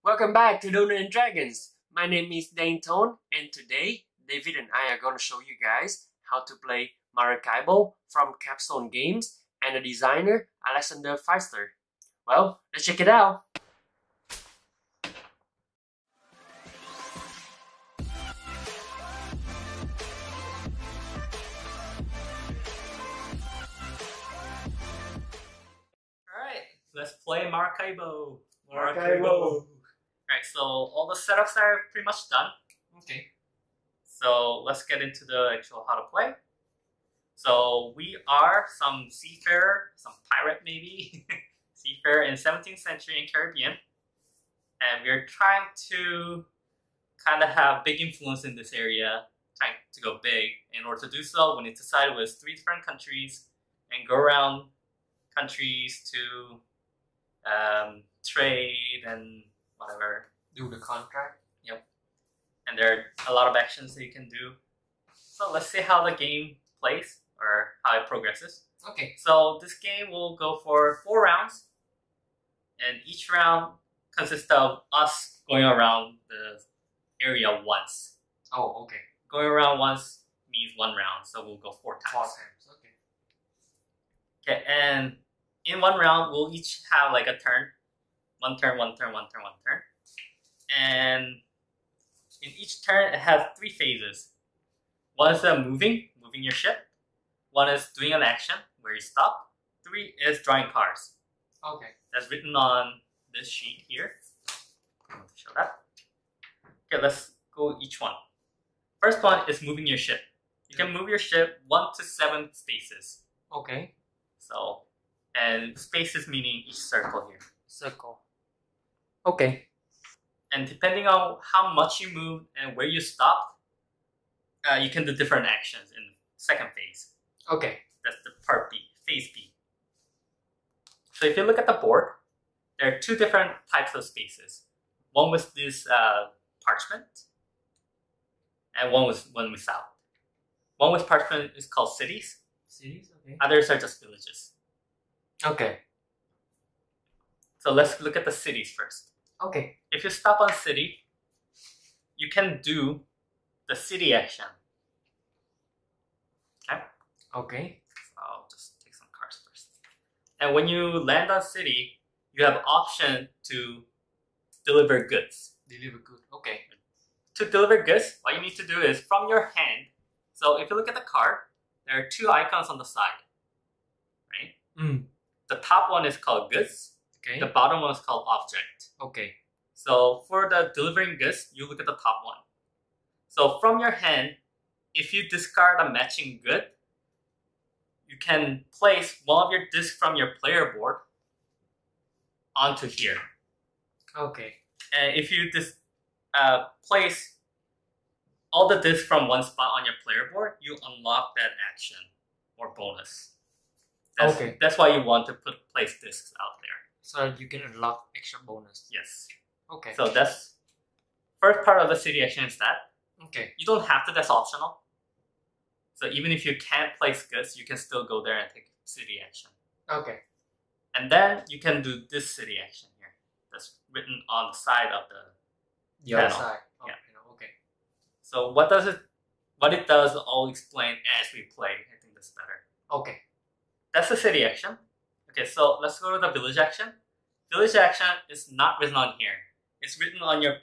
Welcome back to Donut&Dragons. My name is Dane Tone, and today David and I are going to show you guys how to play Maracaibo from Capstone Games and the designer Alexander Feister. Well, let's check it out. Alright, let's play Maracaibo. Maracaibo. Right, so all the setups are pretty much done. Okay. So let's get into the actual how to play. So we are some seafarer, some pirate maybe, seafarer in 17th century in Caribbean. And we're trying to kind of have big influence in this area, trying to go big. In order to do so, we need to side with 3 different countries and go around countries to trade and whatever. Do the contract. Yep. And there are a lot of actions that you can do. So let's see how the game plays or how it progresses. Okay. So this game will go for 4 rounds, and each round consists of us going around the area once. Oh, okay. Going around once means 1 round, so we'll go 4 times. 4 times. Okay. Okay, and in 1 round, we'll each have like a turn. 1 turn, 1 turn, 1 turn, 1 turn. And in each turn, it has 3 phases. One is moving your ship. 1 is doing an action where you stop. 3 is drawing cards. Okay. That's written on this sheet here. I'm going to show that. Okay, let's go each one. First one is moving your ship. You can move your ship 1 to 7 spaces. Okay. So, and spaces meaning each circle here. Circle. Okay. And depending on how much you move and where you stop, you can do different actions in the second phase. Okay. That's the part B, phase B. So if you look at the board, there are 2 different types of spaces. One with this parchment, and one without. One with parchment is called cities. Cities, okay. Others are just villages. Okay. So let's look at the cities first. Okay. If you stop on city, you can do the city action. Okay? Okay. So I'll just take some cards first. And when you land on city, you have option to deliver goods. Deliver good. Okay. To deliver goods, what you need to do is from your hand. So if you look at the card, there are 2 icons on the side. Right? The top one is called goods. Okay. The bottom one is called object. Okay. So for the delivering goods, you look at the top one. So from your hand, if you discard a matching good, you can place one of your discs from your player board onto here. Okay. And if you place all the discs from one spot on your player board, you unlock that action or bonus. That's why you want to place discs out there. So you can unlock extra bonus. Yes. Okay. So that's first part of the city action is that. Okay. You don't have to, that's optional. So even if you can't place goods, you can still go there and take city action. Okay. And then you can do this city action here. That's written on the side of the other panel. side. Yeah. Okay. So what it does, I'll explain as we play. I think that's better. Okay. That's the city action. Okay, so let's go to the village action. Village action is not written on here. It's written on your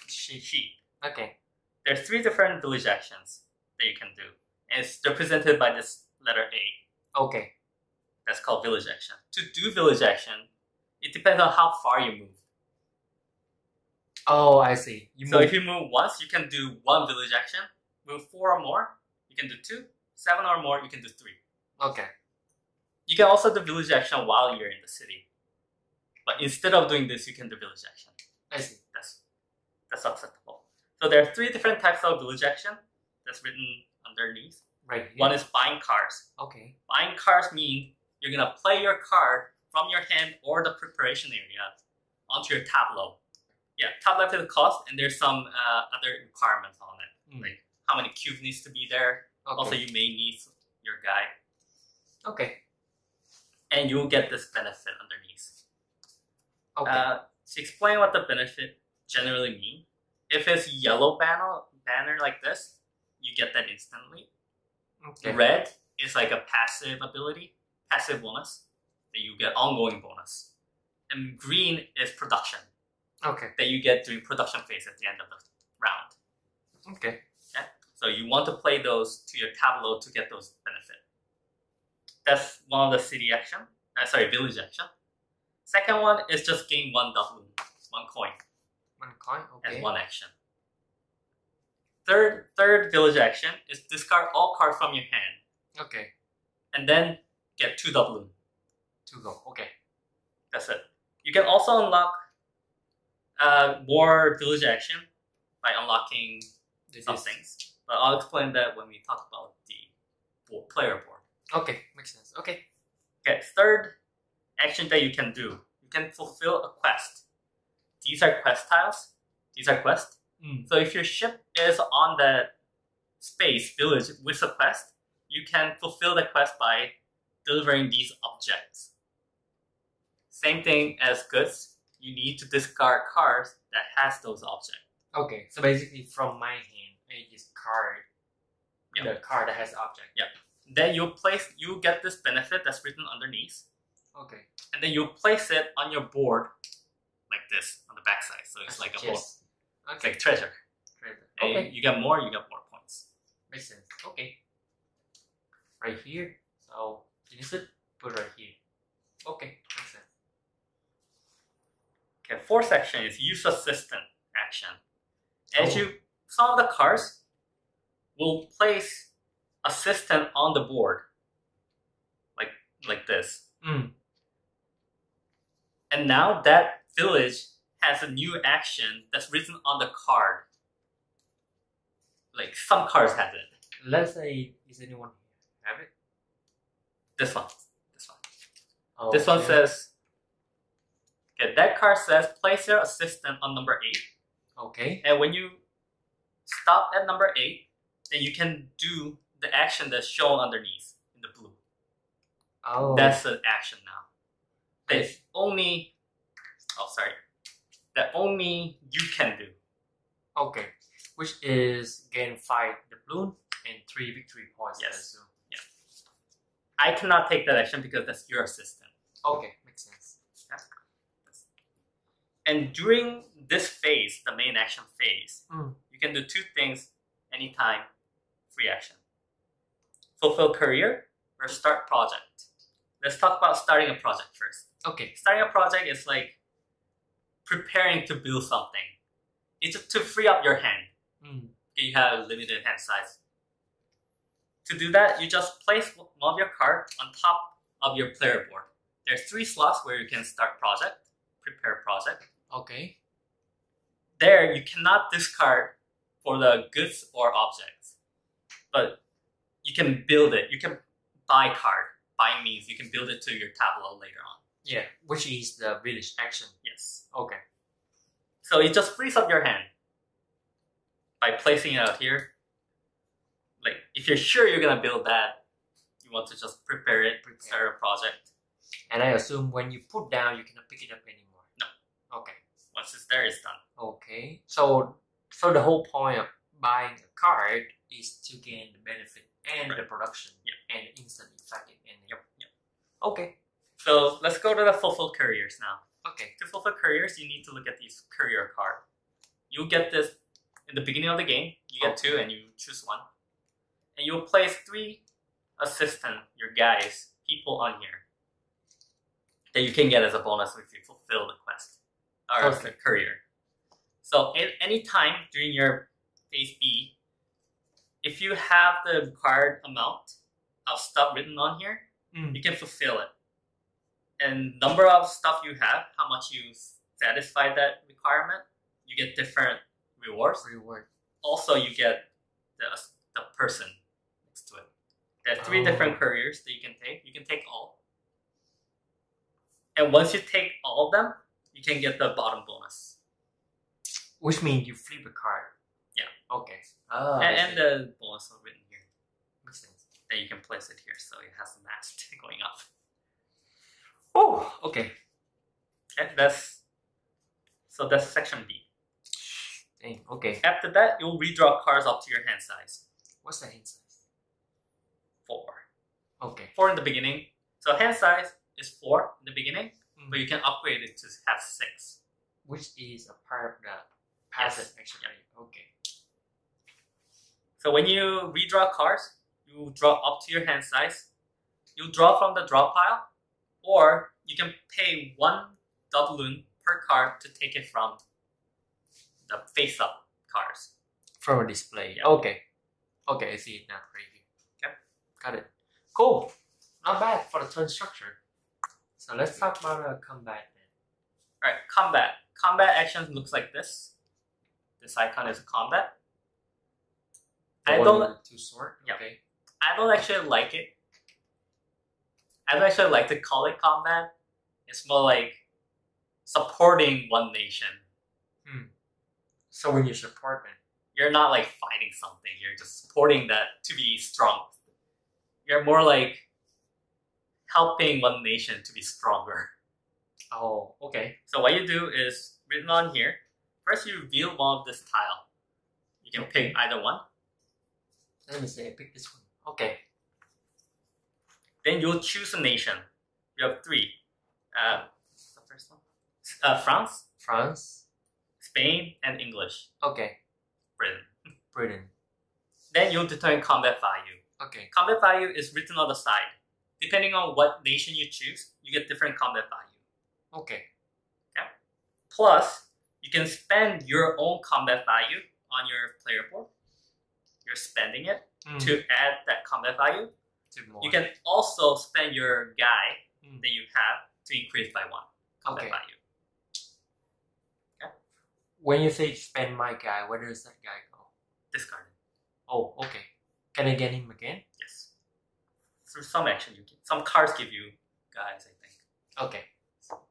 sheet. Okay. There's 3 different village actions that you can do. And it's represented by this letter A. Okay. That's called village action. To do village action, it depends on how far you move. Oh, I see. If you move once, you can do 1 village action. Move 4 or more, you can do 2. 7 or more, you can do 3. Okay. You can also do village action while you're in the city. But instead of doing this, you can do village action. I see. That's acceptable. So there are 3 different types of village action that's written underneath. Right here. One is buying cards. Okay. Buying cards mean you're going to play your card from your hand or the preparation area onto your tableau. Yeah, top left is the cost, and there's some other requirements on it. Like how many cubes needs to be there. Okay. Also, you may need your guy. Okay. And you'll get this benefit underneath. Okay. To explain what the benefit generally mean, if it's yellow banner like this, you get that instantly. Okay. Red is like a passive ability, passive bonus, that you get ongoing bonus. And green is production, Okay. that you get during production phase at the end of the round. Okay. Okay? So you want to play those to your tableau to get those benefit. That's one of the city action. Village action. Second one is just gain one doubloon, one coin, One coin. Okay. as one action. Third village action is discard all cards from your hand, Okay. and then get 2 doubloon. 2 go. Okay. That's it. You can also unlock more village action by unlocking some things. But I'll explain that when we talk about the player board. Okay. Makes sense. Okay. Okay, third action that you can do. You can fulfill a quest. These are quest tiles. These are quests. So if your ship is on that space, village, with a quest, you can fulfill the quest by delivering these objects. Same thing as goods. You need to discard cards that has those objects. Okay. So basically, from my hand, I discard Yep. the card that has object. Yep. Then you get this benefit that's written underneath, Okay. and then you place it on your board like this on the backside. So it's like a board. Yes. It's Okay. like treasure. And Okay. you get more points. Makes sense. Okay. Right here. So finish it. Put right here. Okay. Makes sense. Okay, fourth section is use assistant action. Some of the cards will place assistant on the board, like this. And now that village has a new action that's written on the card. Like some cards have it. Let's say, is anyone have it? This one. Oh, This one okay. says, okay, that card says place your assistant on number 8. Okay. And when you stop at number 8, then you can do the action that's shown underneath in the blue. Oh. That's an action now. Okay. That only you can do. Okay. Which is gain 5 doubloon and 3 victory points. Yes. I assume. I cannot take that action because that's your assistant. Okay. Makes sense. And during this phase, the main action phase, Mm. you can do 2 things anytime, free action. Fulfill career or start project. Let's talk about starting a project first. Okay. Starting a project is like preparing to build something. It's to free up your hand. You have limited hand size. To do that, you just place one of your cards on top of your player board. There's 3 slots where you can start project, prepare project. Okay. There, you cannot discard for the goods or objects, but you can build it. You can buy card. Buy means you can build it to your tableau later on. Yeah. Which is the village action. Yes. Okay. So it just frees up your hand by placing it out here. Like, if you're sure you're gonna build that, you want to just prepare it, start a project. And I assume when you put down, you cannot pick it up anymore. No. Okay. Once it's there, it's done. Okay. So the whole point of buying a card is to gain the benefit and the production and instant effect. Yep. Okay. So let's go to the fulfill careers now. Okay. To fulfill careers, you need to look at these career card. You get this in the beginning of the game. You get 2 and you choose 1. And you'll place 3 assistant, your guys, people on here that you can get as a bonus if you fulfill the quest or the career. So at any time during your phase B, if you have the card amount of stuff written on here, you can fulfill it. And number of stuff you have, how much you satisfy that requirement, you get different rewards. Also, you get the person next to it. There are 3 different careers that you can take. You can take all. And once you take all of them, you can get the bottom bonus. Which means you flip a card. Yeah. Okay. And the bonus is written here. Makes sense. Then you can place it here so it has the mast going up. Oh, okay. And that's So that's section B. Dang, okay. After that, you'll redraw cards up to your hand size. What's the hand size? 4. Okay. 4 in the beginning. So hand size is 4 in the beginning, but you can upgrade it to have 6. Which is a part of the passive action, right? Okay. So when you redraw cards, you draw up to your hand size. You draw from the draw pile, or you can pay 1 doubloon per card to take it from the face-up cards. From a display. Yeah. Okay. Okay, I see it now. Right here. Okay. Got it. Cool. Not bad for the turn structure. So let's talk about combat then. Alright, combat. Combat actions looks like this. This icon is combat. The I one don't. with the 2 swords? Yep. Okay. I don't actually like it. I don't actually like to call it combat. It's more like supporting one nation. So when you support them, You're not like fighting something. You're just supporting that to be strong. You're more like helping one nation to be stronger. oh, okay. So what you do is, written on here, first you reveal one of this tile. You can pick either one. Let me say, I pick this one. Okay. Then you'll choose a nation. You have 3. What's the first one? France, France. Spain, and English. Okay. Britain. Britain. Then you'll determine combat value. Okay. Combat value is written on the side. Depending on what nation you choose, you get different combat value. Okay. Plus, you can spend your own combat value on your player board. You're spending it to add that combat value. You can also spend your guy that you have to increase by 1 combat value. When you say spend my guy, where does that guy go? Discard it. Oh, okay. Can I get him again? Yes. Through some action, you get some cards give you guys, I think. Okay.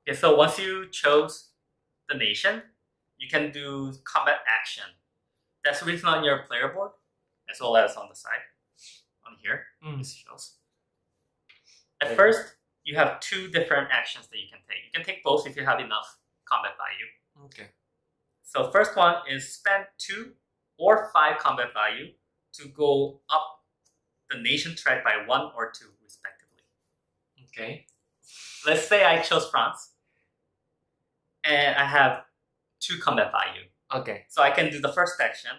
Okay, so once you chose the nation, you can do combat action. That's written on your player board, as well as on the side. On here, this shows. At first, you have 2 different actions that you can take. You can take both if you have enough combat value. Okay. So first one is spend 2 or 5 combat value to go up the nation track by 1 or 2 respectively. Okay. Let's say I chose France and I have 2 combat value. Okay. So I can do the first action,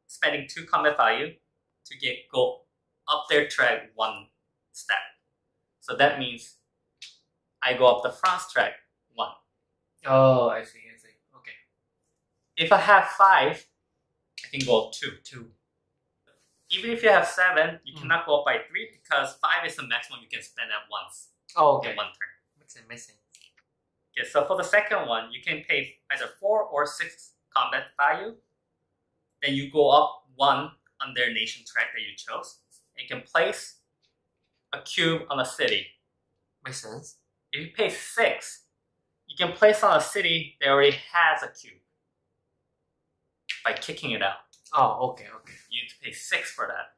spending 2 combat value to go up their track 1 step. So that means I go up the France track 1. Oh, I see. Okay. If I have 5, I can go up 2. 2. Even if you have 7, you cannot go up by 3 because 5 is the maximum you can spend at once Oh, okay. in 1 turn. Makes sense. Okay, so for the second one, you can pay either 4 or 6 combat value. Then you go up 1 on their nation track that you chose. And you can place a cube on a city. Makes sense. If you pay 6, you can place on a city that already has a cube by kicking it out. Oh, okay. You need to pay 6 for that.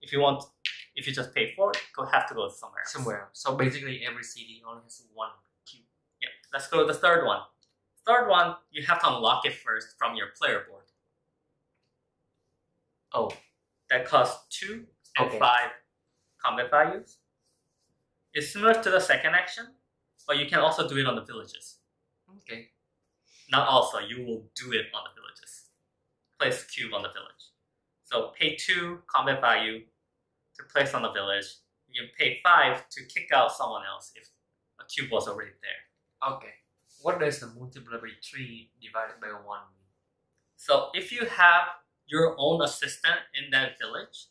If you just pay 4, you'll have to go somewhere else. Somewhere else. So basically every CD only has 1 cube. Yeah, let's go to the third one. Third one, you have to unlock it first from your player board. Oh. That costs 2 and 5 combat values. It's similar to the second action, but you can also do it on the villages. Okay. Not also, you will do it on the villages. Place a cube on the village. So pay 2 combat value to place on the village. You can pay 5 to kick out someone else if a cube was already there. Okay. What does the multiplier by 3 divided by 1 mean? So if you have your own assistant in that village,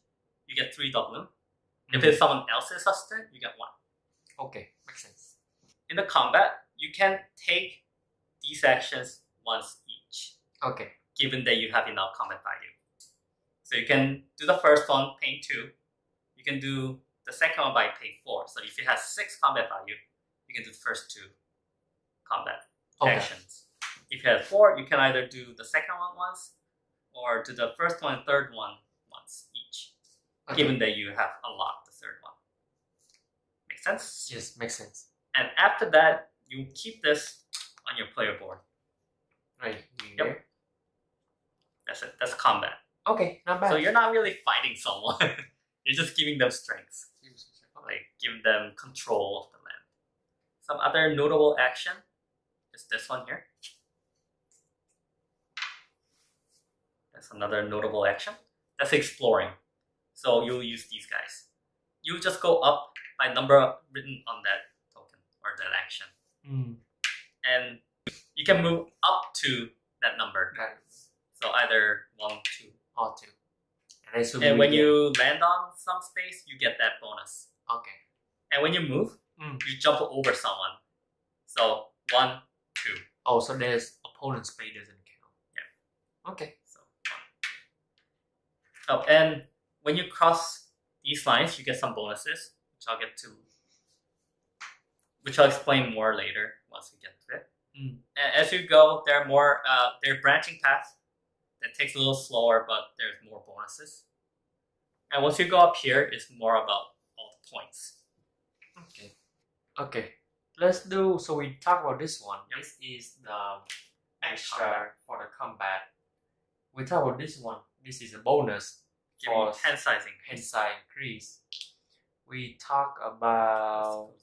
you get 3 doubloon. If it's someone else's assistant, you get 1. Okay, makes sense. In the combat, you can take these actions once each. Okay. Given that you have enough combat value. So you can do the first one, paying 2. You can do the second one by paying 4. So if you have 6 combat value, you can do the first 2 combat actions. If you have 4, you can either do the second one once, or do the first one and third one once each. Given that you have unlocked the third one. Make sense? Yes, makes sense. And after that, you keep this on your player board. That's combat. Okay, not bad. So you're not really fighting someone. You're just giving them strengths. Like giving them control of the land. Some other notable action is this one here. That's another notable action. That's exploring. So you'll use these guys. You just go up by number written on that token or that action. And you can move up to that number. So either 1, 2, or 2. And when you land on some space, you get that bonus. Okay. And when you move, you jump over someone. So 1, 2. Oh, so there's opponent's space doesn't count. Yeah. Okay. So 1, 2. Oh, and when you cross these lines, you get some bonuses, which I'll explain more later once we get to it. And as you go, there are more. There are branching paths that takes a little slower, but there's more bonuses. And once you go up here, it's more about all the points. Okay. Let's do. So we talk about this one. Yep. This is the extra for the combat. We talk about this one. This is a bonus for hand size increase. We talk about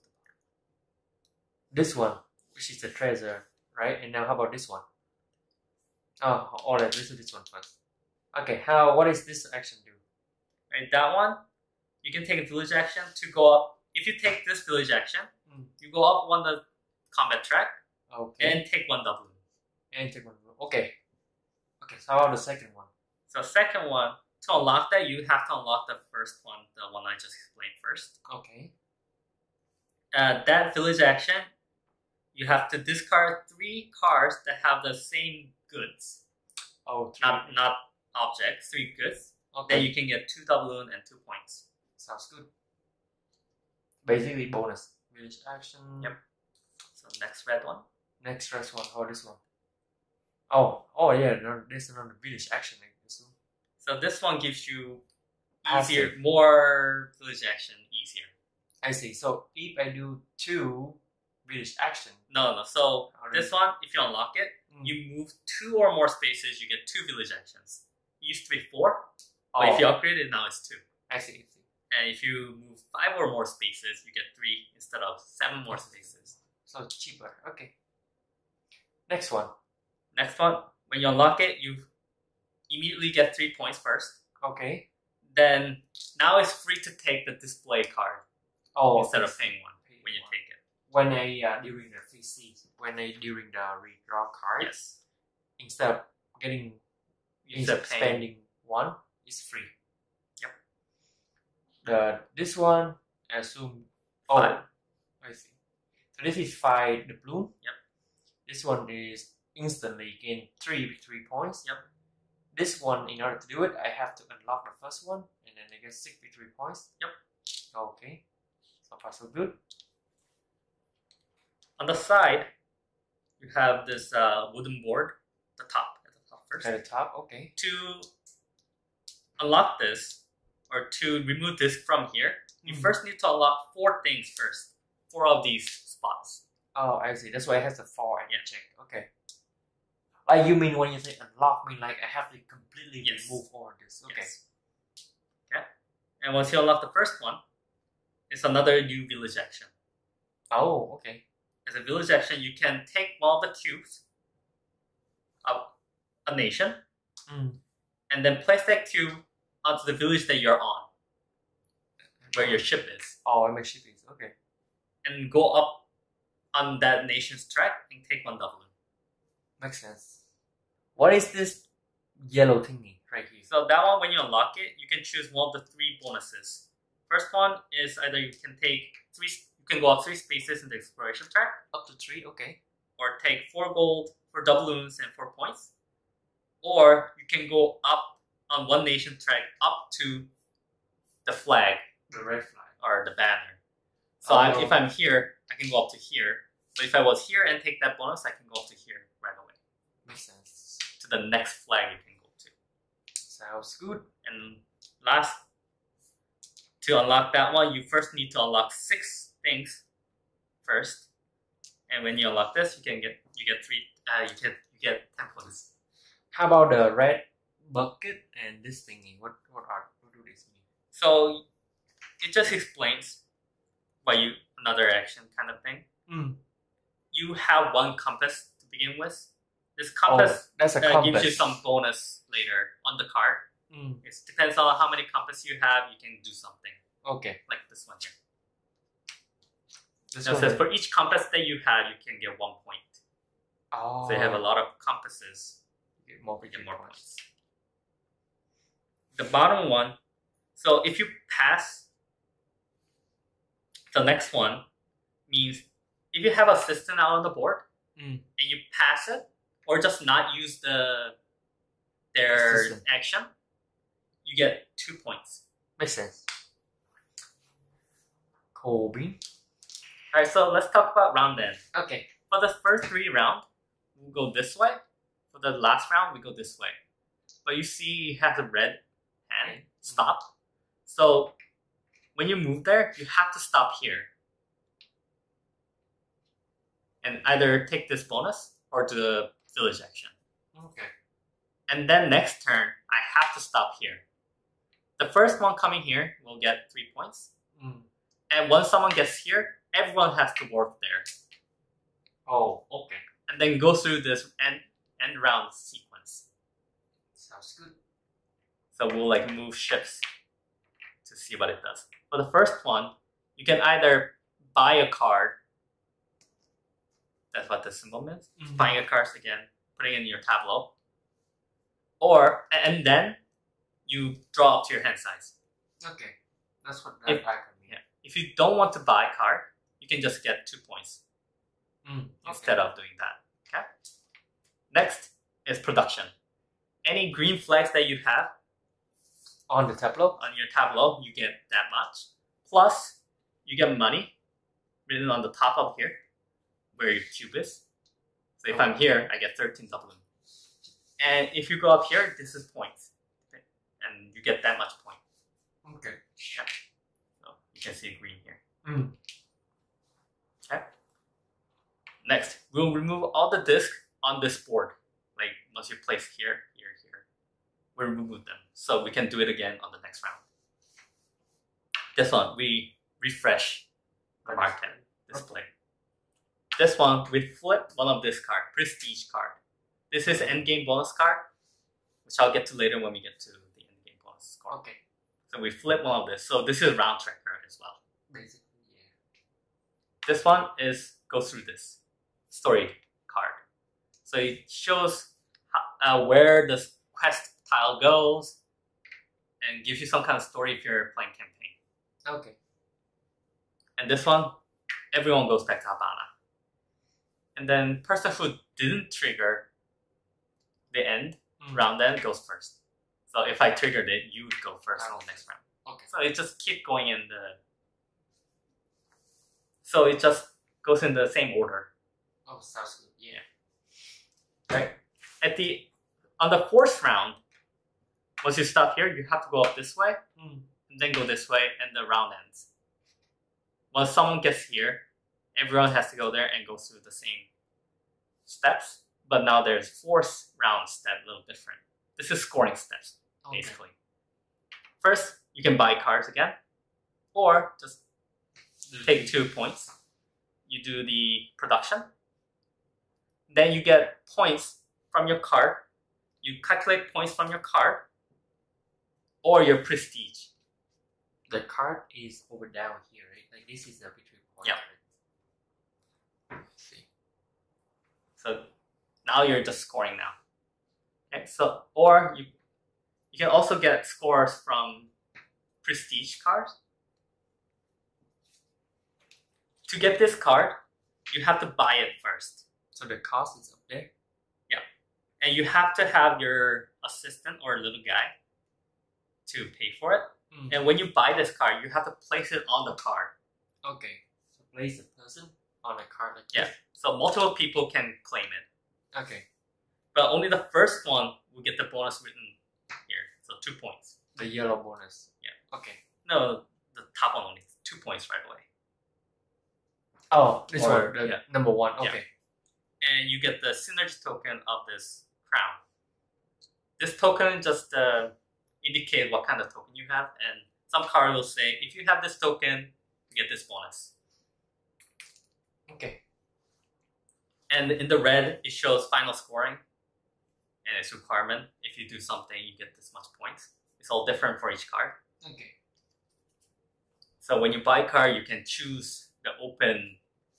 this one, which is the treasure, right? And now how about this one? Oh, let's do this one first. Okay, what is this action do? Right, that one, you can take a village action to go up. If you take this village action, you go up on the combat track, and take 1 double. Okay. So how about the second one? So second one, to unlock that, you have to unlock the first one, the one I just explained first. Okay. That village action, you have to discard 3 cards that have the same goods. Oh, not objects, 3 goods. Okay. Then you can get 2 doubloon and 2 points. Sounds good. Basically bonus. Village action. Yep. So next red one. Next red one. How this one? Oh yeah, no, there's another village action. So this one gives you more village action easier. I see. So if I do 2 village action. No. So this one, if you unlock it, you move 2 or more spaces, you get 2 village actions. It used to be 4, but if you upgrade it, now it's 2. I see. And if you move 5 or more spaces, you get 3 instead of 7 more spaces. So it's cheaper. Okay. Next one. Next one, when you unlock it, you immediately get 3 points first. Okay. Then now it's free to take the display card instead of paying 1 when you take it. When during the VC, during the redraw card, yes. Instead of spending 1, it's free. Yep. This one, I assume. 5. I see. So this is 5 the balloon. Yep. This one is instantly gain 3 victory points. Yep. This one, in order to do it, I have to unlock the first one, and then I get 6 victory points. Yep. Okay. So far so good. On the side, you have this wooden board, at the top first. At the top, okay. To unlock this, or to remove this from here, you first need to unlock 4 things first. 4 of these spots. Oh, I see. That's why it has the 4 and check. Okay. Like you mean when you say unlock, mean like I have to completely remove all this. Okay. Yes. Okay. And once you unlock the first one, it's another new village action. Oh, okay. As a village action, you can take one of the cubes of a nation and then place that cube onto the village that you're on, where your ship is. Oh, where my ship is. Okay. And go up on that nation's track and take 1 double. Makes sense. What is this yellow thingy right here? So that one, when you unlock it, you can choose one of the 3 bonuses. First one is either you can take 3. You can go up 3 spaces in the exploration track. Up to 3, okay. Or take 4 gold, 4 doubloons, and 4 points. Or you can go up on 1 nation track up to the flag. The red flag. Or the banner. So if I'm here, I can go up to here. But if I was here and take that bonus, I can go up to here right away. Makes sense. To the next flag you can go to. Sounds good. And last, to unlock that one, you first need to unlock 6 things first. And when you unlock this, you get 10 points. How about the red bucket and this thingy. What do this mean? So it just explains another action kind of thing. You have one compass to begin with. This compass that's a compass. gives you some bonus later on the card. It depends on how many compass you have. You can do something. Okay. Like this one here. This Now one says for each compass that you have, you can get 1 point. Oh. So you have a lot of compasses. You get more points. The bottom one. So if you pass the next one, means if you have a system out on the board and you pass it, or just not use their action, you get 2 points. Makes sense. Cool bean. Alright, so let's talk about round end. Okay. For the first 3 rounds, we'll go this way. For the last round, we go this way. But you see it has a red hand, stop. So when you move there, you have to stop here. And either take this bonus or do the village action. Okay. And then next turn, I have to stop here. The first one coming here will get 3 points. And once someone gets here, everyone has to warp there. Oh, okay. And then go through this end round sequence. Sounds good. So we'll like move ships to see what it does. For the first one, you can either buy a card. That's what the symbol means. Buying a card again, putting it in your tableau. And then you draw up to your hand size. Okay. That's what that icon means. Yeah. If you don't want to buy a card, you can just get 2 points instead of doing that. Okay. Next is production. Any green flags that you have on the tableau, you get that much. Plus, you get money written on the top of here, where your cube is. So if I'm here, I get 13 doubloon. And if you go up here, this is points. Okay. And you get that much point. Okay. Yeah. So you can see green here. Okay. Next, we'll remove all the discs on this board. Like once you place here, we'll remove them. So we can do it again on the next round. This one, we refresh the market display. This one, we flip one of this card, prestige card. This is endgame bonus card, which I'll get to later when we get to the endgame bonus card. Okay. So we flip one of this. So this is round tracker as well. Basically, yeah. This one goes through this story card. So it shows where the quest tile goes and gives you some kind of story if you're playing campaign. Okay. And this one, everyone goes back to Havana. And then person who didn't trigger the end, round end, goes first. So if I triggered it, you would go first on the next round. Okay. So it just keep going in so it just goes in the same order. Oh, sounds good. Yeah. Right. On the 4th round, once you stop here, you have to go up this way, and then go this way, and the round ends. Once someone gets here, everyone has to go there and go through the same steps, but now there's 4th round step, a little different. This is scoring steps, basically. First, you can buy cards again, or just take 2 points. You do the production. Then you get points from your card. You calculate points from your card or your prestige. The card is over down here, right? Like this is the victory point. Yeah. Right? See. So now you're just scoring now. Okay, so or you can also get scores from prestige cards. To get this card, you have to buy it first. So the cost is up there? Yeah. And you have to have your assistant or little guy to pay for it. And when you buy this card, you have to place it on the card. Okay. So place the person on a card like this? So multiple people can claim it. Okay. But only the first one will get the bonus written here. So 2 points. The yellow bonus? Yeah. Okay. No, the top one only 2 points right away. Oh, this one, the number 1. Okay. Yeah. And you get the synergy token of this crown. This token just indicate what kind of token you have, and some card will say if you have this token, you get this bonus. Okay. And in the red, it shows final scoring and its requirement. If you do something, you get this much points. It's all different for each card. Okay. So when you buy a card, you can choose the open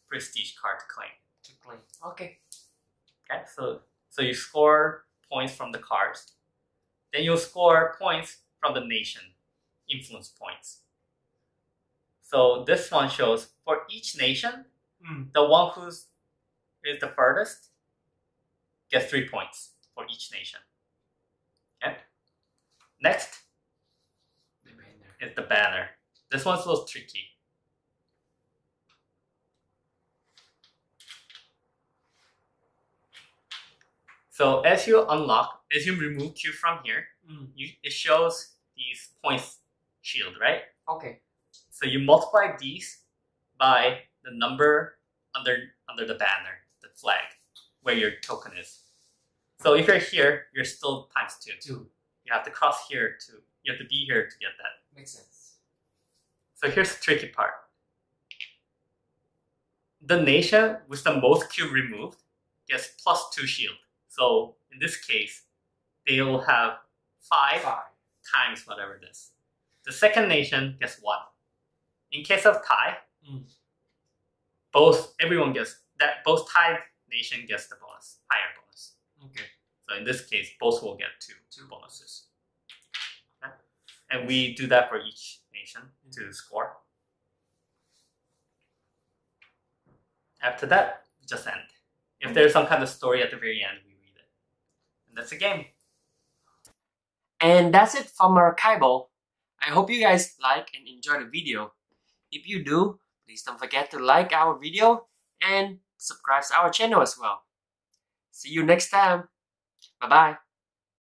prestige card to claim. Okay. Okay, so you score points from the cards. Then you'll score points from the nation, influence points. So this one shows for each nation, the one who's is the furthest gets 3 points for each nation. Okay. Next is the banner. This one's a little tricky. So as you remove Q from here, it shows these points shield, right? Okay. So you multiply these by the number under the banner, the flag, where your token is. So if you're here, you're still times 2. You have to cross here you have to be here to get that. Makes sense. So here's the tricky part. The nation with the most Q removed gets +2 shield. So in this case, they will have 5 times whatever it is. The second nation gets 1. In case of tie, both tied nation gets the bonus, higher bonus. Okay. So in this case, both will get two bonuses. Okay? And we do that for each nation to score. After that, we just end. If there's some kind of story at the very end, we read it. And that's the game. And that's it from Maracaibo. I hope you guys like and enjoy the video. If you do, please don't forget to like our video and subscribe to our channel as well. See you next time. Bye bye.